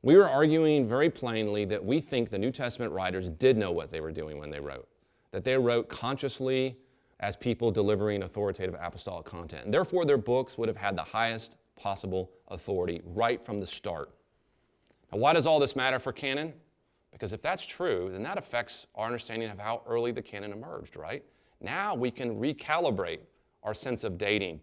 We are arguing very plainly that we think the New Testament writers did know what they were doing when they wrote, that they wrote consciously as people delivering authoritative apostolic content. And therefore, their books would have had the highest possible authority right from the start. Now, why does all this matter for canon? Because if that's true, then that affects our understanding of how early the canon emerged, right? Now we can recalibrate our sense of dating.